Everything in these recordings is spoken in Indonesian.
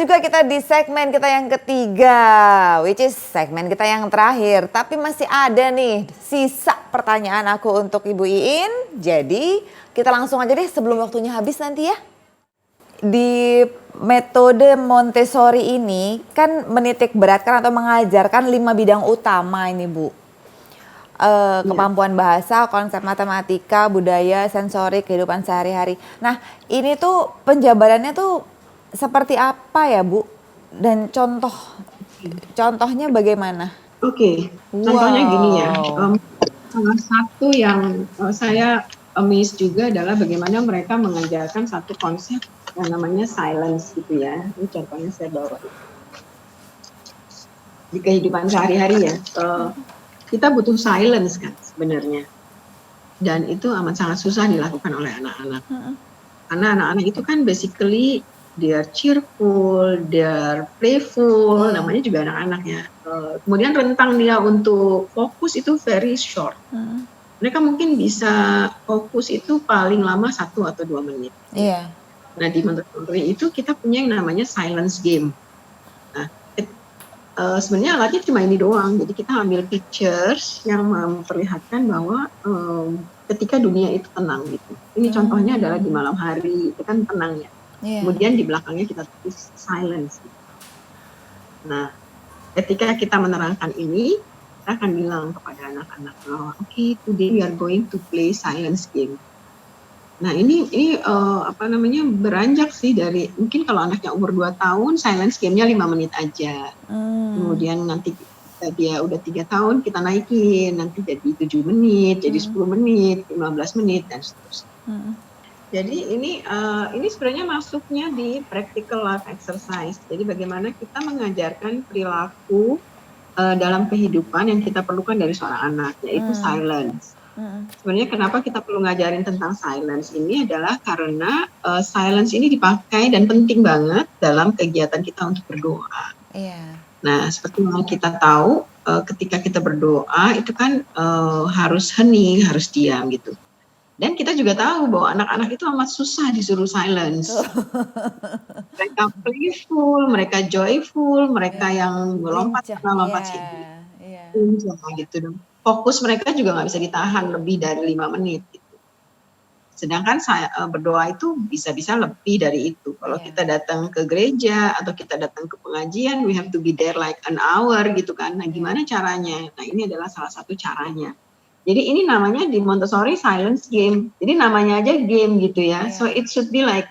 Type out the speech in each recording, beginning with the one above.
juga kita di segmen kita yang ketiga, which is segmen kita yang terakhir. Tapi masih ada nih sisa pertanyaan aku untuk Ibu Iin. Jadi kita langsung aja deh sebelum waktunya habis nanti ya. Di metode Montessori ini kan menitik beratkan atau mengajarkan 5 bidang utama ini Bu. Kemampuan bahasa, konsep matematika, budaya, sensorik, kehidupan sehari-hari. Nah ini tuh penjabarannya tuh seperti apa ya Bu? Dan contohnya bagaimana? Oke, contohnya gini ya. Wow. Salah satu yang saya amazed juga adalah bagaimana mereka mengajarkan satu konsep yang namanya silence gitu ya. Ini contohnya saya bawa di kehidupan sehari-hari ya. Kita butuh silence kan sebenarnya. Dan itu amat sangat susah dilakukan oleh anak-anak. Karena anak-anak itu kan basically they are cheerful, they are playful, namanya juga anak-anak ya. Kemudian rentang dia untuk fokus itu very short. Mereka mungkin bisa fokus itu paling lama 1 atau 2 menit. Iya. Nah di Montessori itu kita punya yang namanya silence game. Nah sebenarnya alatnya cuma ini doang. Jadi kita ambil pictures yang memperlihatkan bahwa ketika dunia itu tenang gitu. Ini contohnya adalah di malam hari, itu kan tenang ya. Kemudian di belakangnya kita tulis silence. Nah, ketika kita menerangkan ini, kita akan bilang kepada anak-anak bahwa okay, today we are going to play silence game. Nah, ini beranjak sih dari mungkin kalau anaknya umur 2 tahun, silence game-nya 5 menit aja. Kemudian nanti dia udah 3 tahun kita naikin, nanti jadi 7 menit, jadi 10 menit, 15 menit dan seterusnya. Jadi ini sebenarnya masuknya di practical life exercise. Jadi bagaimana kita mengajarkan perilaku dalam kehidupan yang kita perlukan dari seorang anak, yaitu silence. Sebenarnya kenapa kita perlu ngajarin tentang silence ini adalah karena silence ini dipakai dan penting banget dalam kegiatan kita untuk berdoa. Nah, seperti yang kita tahu, ketika kita berdoa itu kan harus hening, harus diam gitu. Dan kita juga tahu bahwa anak-anak itu amat susah disuruh silence. Mereka playful, mereka joyful, mereka yang lompat sana lompat sini. Gitu. Fokus mereka juga nggak bisa ditahan lebih dari 5 menit. Gitu. Sedangkan berdoa itu bisa-bisa lebih dari itu. Kalau kita datang ke gereja atau kita datang ke pengajian, we have to be there like an hour gitu kan. Nah gimana caranya? Nah ini adalah salah satu caranya. Jadi ini namanya di Montessori silence game. Jadi namanya aja game gitu ya. So it should be like,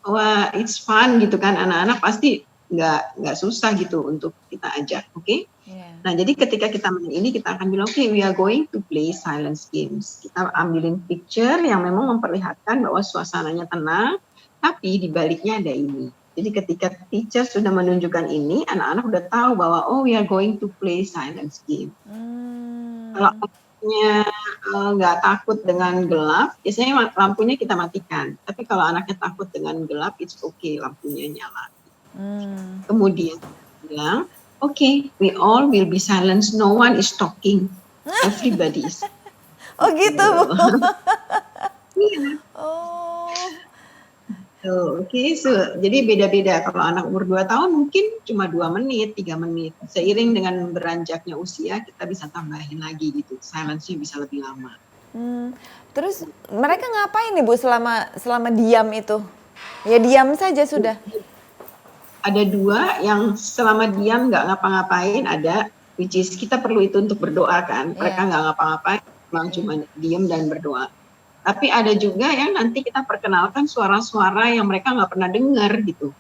wah it's fun gitu kan. Anak-anak pasti nggak susah gitu untuk kita ajak, oke? Nah jadi ketika kita main ini kita akan bilang, okay, we are going to play silence games. Kita ambilin picture yang memang memperlihatkan bahwa suasananya tenang, tapi di baliknya ada ini. Jadi ketika teacher sudah menunjukkan ini, anak-anak udah tahu bahwa oh we are going to play silence game. Kalau anaknya nggak takut dengan gelap, biasanya lampunya kita matikan. Tapi kalau anaknya takut dengan gelap, it's okay, lampunya nyala. Kemudian bilang, okay, we all will be silent. No one is talking. Everybody is. Oh gitu Bu. Iya. Oke, jadi beda-beda. Kalau anak umur 2 tahun mungkin cuma 2 menit, 3 menit. Seiring dengan beranjaknya usia, kita bisa tambahin lagi gitu. Silence-nya bisa lebih lama. Terus mereka ngapain nih Bu selama diam itu? Ya diam saja sudah. Ada 2 yang selama diam nggak ngapa-ngapain, ada which is kita perlu itu untuk berdoa kan. Mereka nggak ngapa-ngapain, memang cuma diam dan berdoa. Tapi ada juga yang nanti kita perkenalkan suara-suara yang mereka nggak pernah dengar gitu.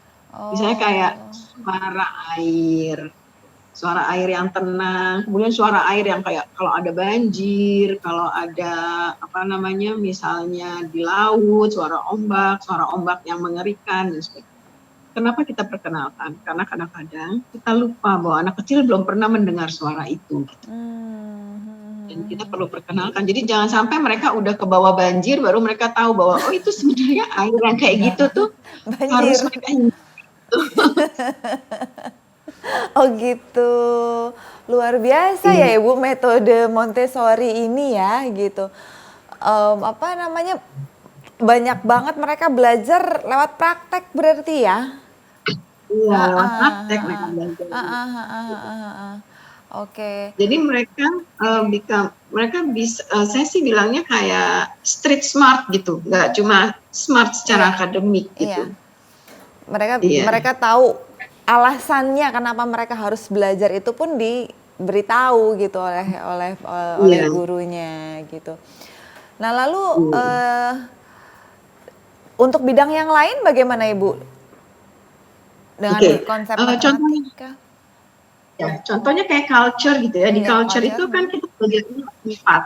Misalnya kayak suara air yang tenang, kemudian suara air yang kayak kalau ada banjir, kalau ada misalnya di laut, suara ombak yang mengerikan dan sebagainya. Kenapa kita perkenalkan? Karena kadang-kadang kita lupa bahwa anak kecil belum pernah mendengar suara itu. Gitu. Dan kita perlu perkenalkan. Jadi jangan sampai mereka udah ke bawah banjir baru mereka tahu bahwa oh itu sebenarnya air yang kayak gitu tuh harus mereka Oh gitu. Luar biasa ya Ibu metode Montessori ini ya gitu. Banyak banget mereka belajar lewat praktek berarti ya? Iya, lewat Heeh, praktek mereka heeh. belajar Heeh, gitu. heeh, heeh, heeh. Oke. Jadi mereka bisa, saya sih bilangnya kayak street smart gitu, nggak cuma smart secara Iya, akademik iya. gitu. Mereka Iya, mereka tahu alasannya kenapa mereka harus belajar itu pun diberitahu gitu oleh iya, gurunya gitu. Nah, lalu iya. untuk bidang yang lain bagaimana Ibu? Dengan Oke, konsep contohnya matematika? ya, contohnya kayak culture gitu ya. Di Iya, culture culture. itu kan kita belajarnya 4.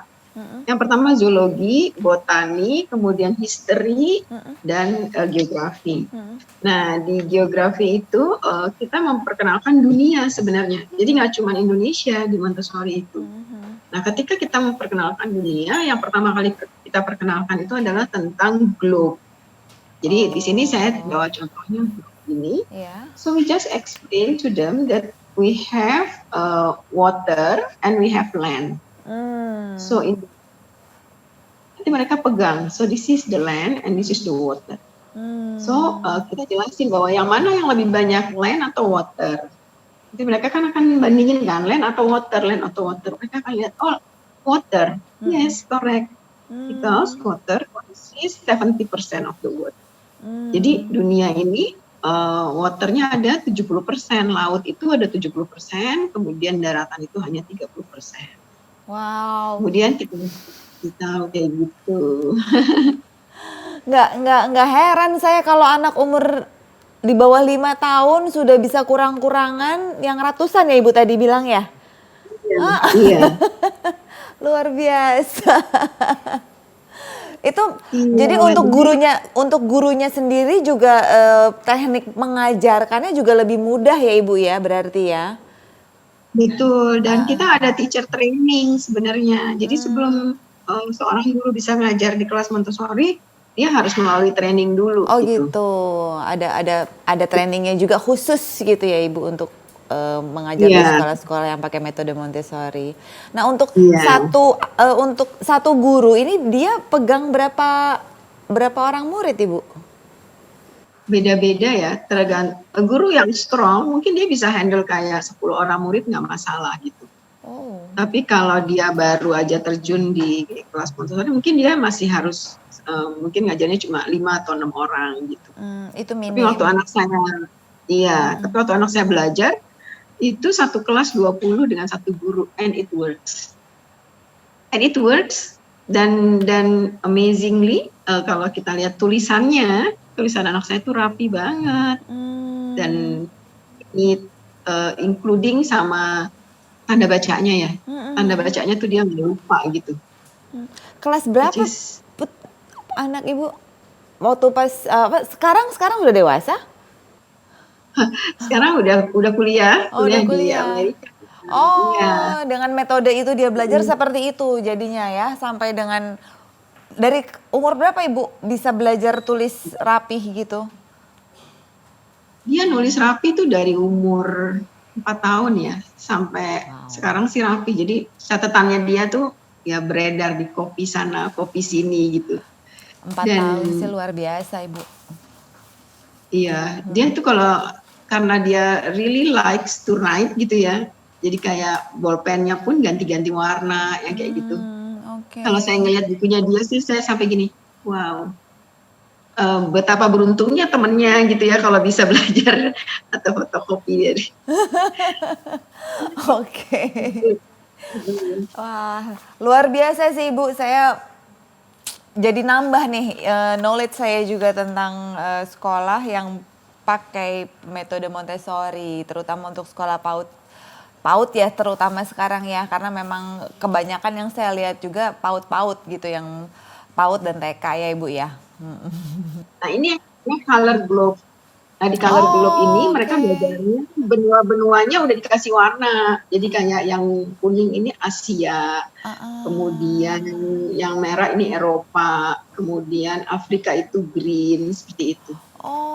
Yang pertama zoologi, botani, kemudian history, dan geografi. Nah, di geografi itu kita memperkenalkan dunia sebenarnya. Jadi nggak cuma Indonesia di Montessori itu. Nah, ketika kita memperkenalkan dunia, yang pertama kali kita perkenalkan itu adalah tentang globe. Jadi di sini saya Oh, bawa contohnya ini. iya. So we just explain to them that we have water and we have land. Hmm. So nanti mereka pegang. So this is the land and this is the water. So Hmm. kita jelasin bahwa yang mana yang lebih banyak land atau water. Nanti mereka kan akan bandingin kan land atau water, land atau water. Mereka akan lihat, oh water, yes correct, because Hmm. water consists 70% of the water. Jadi Hmm. dunia ini waternya ada 70%, laut itu ada 70%, kemudian daratan itu hanya 30%. Wow. Kemudian kita kayak gitu. Nggak heran saya kalau anak umur di bawah 5 tahun sudah bisa kurang-kurangan yang ratusan ya Ibu tadi bilang ya? Iya, Luar biasa. Itu iya, jadi jadi untuk gurunya sendiri juga teknik mengajarkannya juga lebih mudah ya Ibu ya berarti ya? betul. Dan kita ada teacher training sebenarnya. Jadi sebelum seorang guru bisa ngajar di kelas Montessori, dia harus melalui training dulu Oh gitu. gitu. Ada trainingnya juga khusus gitu ya Ibu untuk mengajar di Iya, sekolah-sekolah yang pakai metode Montessori. Nah, iya. untuk satu guru ini dia pegang berapa orang murid, Ibu? Beda-beda ya, guru yang strong mungkin dia bisa handle kayak 10 orang murid nggak masalah gitu. Oh. Tapi kalau dia baru aja terjun di kelas Montessori mungkin dia masih harus mungkin ngajarnya cuma 5 atau 6 orang gitu. Itu Tapi waktu minim. anak saya iya, tapi waktu anak saya belajar itu satu kelas 20 dengan satu guru, and it works. And it works, dan amazingly kalau kita lihat tulisan anak saya itu rapi banget, Hmm. dan ini including sama tanda bacanya ya. Tanda bacanya tuh dia nggak lupa gitu. Kelas Which berapa is anak Ibu? Waktu pas sekarang udah dewasa? sekarang udah kuliah, Oh, udah di kuliah. Amerika. Iya, Oh, dengan metode itu dia belajar seperti itu jadinya ya, sampai dengan dari umur berapa Ibu bisa belajar tulis rapih gitu? dia nulis rapi tuh dari umur 4 tahun ya, sampai Wow. sekarang sih rapi. Jadi catatannya dia tuh ya beredar di kopi sana, kopi sini gitu. 4 tahun Dan sih luar biasa Ibu. iya, dia tuh karena dia really likes to write gitu ya. Jadi kayak bolpennya pun ganti-ganti warna yang kayak gitu. Oke. Kalau saya ngelihat bukunya dia sih saya sampai gini, wow, betapa beruntungnya temennya gitu ya kalau bisa belajar atau fotokopi dari Oke. itu. Wah, luar biasa sih Ibu. Saya jadi nambah nih knowledge saya juga tentang sekolah yang pakai metode Montessori, terutama untuk sekolah PAUD. PAUD ya terutama sekarang ya, karena memang kebanyakan yang saya lihat juga PAUD-PAUD gitu, yang PAUD dan TK ya Ibu ya. Nah ini color globe. Nah di color globe ini Oh, mereka oke. belajarnya benua-benuanya udah dikasih warna. Jadi kayak yang kuning ini Asia, kemudian yang merah ini Eropa, kemudian Afrika itu green, seperti itu.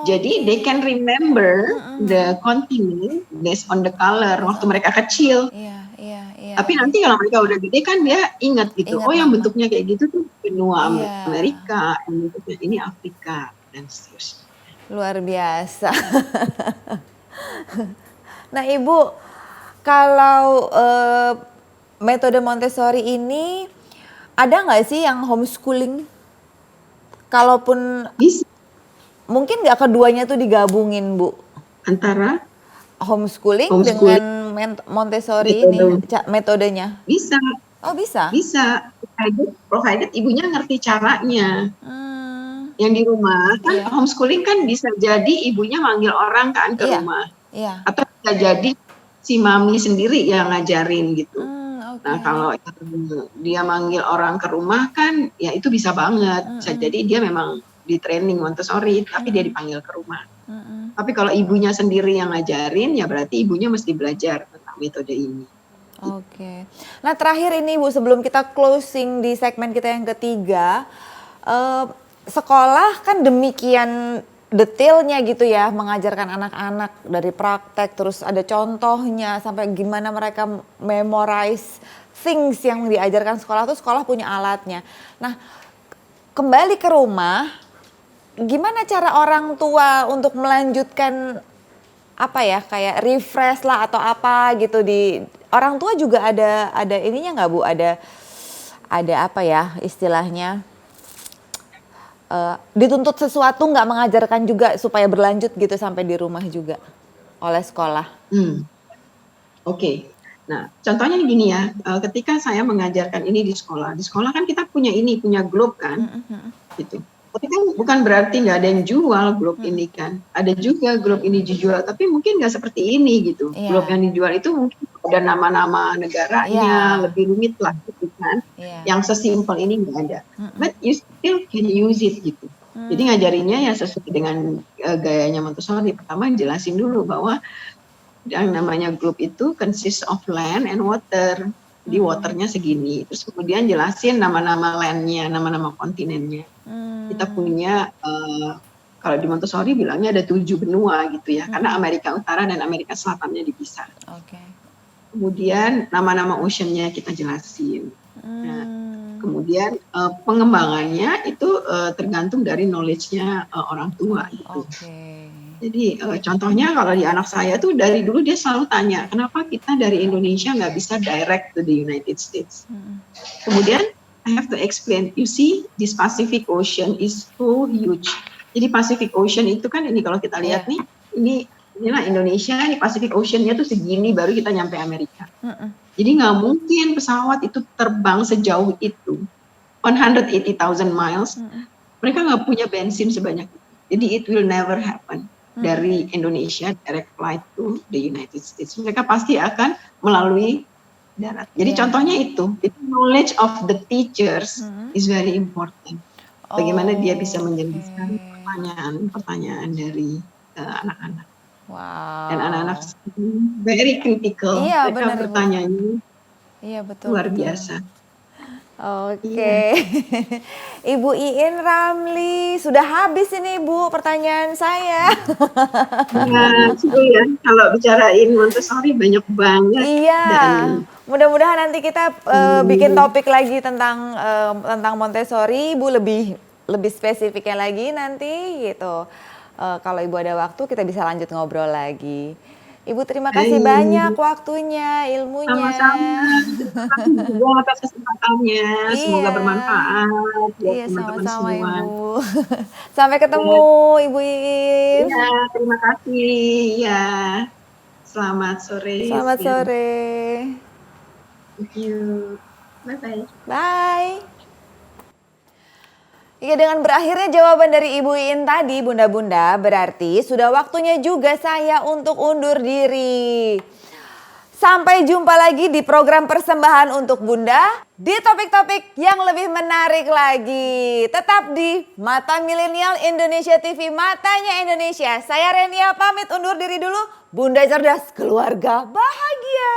Jadi Oke. they can remember the continent based on the color Based waktu on the mereka color. kecil. Iya, iya, iya, Tapi iya. nanti kalau mereka udah gede kan dia ingat gitu. Ingat Oh yang nama. bentuknya kayak gitu tuh benua Iya. Amerika, yang bentuknya ini Afrika dan seterusnya. Luar biasa. Nah Ibu, kalau metode Montessori ini ada nggak sih yang homeschooling? Kalaupun Bisa mungkin nggak keduanya tuh digabungin Bu? antara Homeschooling dengan homeschooling Montessori ini metode metodenya? bisa Oh bisa? bisa provided ibunya ngerti caranya. Hmm, Yang di rumah kan iya, homeschooling kan bisa jadi ibunya manggil orang kan ke iya, rumah iya. atau bisa jadi si mami sendiri yang ngajarin gitu. Nah, Oke. kalau dia manggil orang ke rumah kan ya itu bisa banget. Bisa Mm-mm, jadi dia memang di training Montessori tapi dia mm-mm, dipanggil ke rumah. mm-mm. Tapi kalau ibunya sendiri yang ngajarin ya berarti ibunya mesti belajar tentang metode ini. Oke. Nah terakhir ini Bu, sebelum kita closing di segmen kita yang ketiga, eh, sekolah kan demikian detailnya gitu ya, mengajarkan anak-anak dari praktek, terus ada contohnya sampai gimana mereka memorize things yang diajarkan sekolah tuh sekolah punya alatnya. Nah kembali ke rumah, gimana cara orang tua untuk melanjutkan apa ya kayak refresh lah atau apa gitu di orang tua juga ada ininya nggak Bu, ada apa ya istilahnya, dituntut sesuatu nggak mengajarkan juga supaya berlanjut gitu sampai di rumah juga oleh sekolah. Hmm, Oke. Nah, contohnya gini ya, ketika saya mengajarkan ini di sekolah kan kita punya globe kan, gitu. Tapi kan bukan berarti nggak ada yang jual globe ini kan. Ada juga globe ini dijual, tapi mungkin nggak seperti ini gitu. Globe Iya, yang dijual itu mungkin ada nama-nama iya, negaranya, lebih rumit lah gitu kan. iya. Yang sesimpel ini nggak ada. But you still can use it gitu. Jadi ngajarinnya ya sesuai dengan gayanya Montessori. Pertama jelasin dulu bahwa yang namanya globe itu consists of land and water. Jadi waternya segini. Terus kemudian jelasin nama-nama landnya, nama-nama kontinennya. Kita punya kalau di Montessori bilangnya ada 7 benua gitu ya, karena Amerika Utara dan Amerika Selatannya dipisah. Oke. Kemudian nama-nama oceannya kita jelasin. Nah, Hmm, kemudian pengembangannya itu tergantung dari knowledge-nya orang tua gitu. oke. Jadi contohnya kalau di anak saya tuh dari dulu dia selalu tanya, kenapa kita dari Indonesia nggak bisa direct to the United States? Kemudian I have to explain, you see this Pacific Ocean is so huge. Jadi Pacific Ocean itu kan ini kalau kita lihat Iya. nih, inilah Indonesia, ini Pacific Ocean-nya tuh segini baru kita nyampe Amerika. Mm-mm. Jadi nggak mungkin pesawat itu terbang sejauh itu, 180,000 miles. Mereka nggak punya bensin sebanyak itu. Jadi it will never happen. Dari Indonesia direct flight to the United States. Mereka pasti akan melalui darat. Jadi Iya. contohnya itu knowledge of the teachers is very important. Bagaimana dia bisa menjelaskan pertanyaan-pertanyaan dari anak-anak. Wow. Dan anak-anak very critical. Iya, Mereka benar, Ibu. bertanyanya Iya betul. luar betul. biasa. Oke. Ibu Iin Ramli, sudah habis ini Bu pertanyaan saya. Ya, ya, kalau bicarain Montessori banyak banget. Iya. Dan Mudah-mudahan nanti kita bikin topik lagi tentang Montessori, Ibu lebih spesifiknya lagi nanti gitu. Kalau Ibu ada waktu kita bisa lanjut ngobrol lagi. Ibu terima kasih banyak waktunya, ilmunya. Sama-sama. Terima kasih juga atas kesempatannya. Semoga Iya. bermanfaat buat Iya, teman-teman sama-sama semua. Ibu. Sampai ketemu Ibu Iin. Ya, terima kasih. Ya, selamat sore. Selamat sore. Thank you. Bye-bye. Bye. Iya, dengan berakhirnya jawaban dari Ibu Iin tadi, Bunda-Bunda, berarti sudah waktunya juga saya untuk undur diri. Sampai jumpa lagi di program persembahan untuk Bunda di topik-topik yang lebih menarik lagi. Tetap di Mata Milenial Indonesia TV, Matanya Indonesia. Saya Renia pamit undur diri dulu. Bunda cerdas, keluarga bahagia.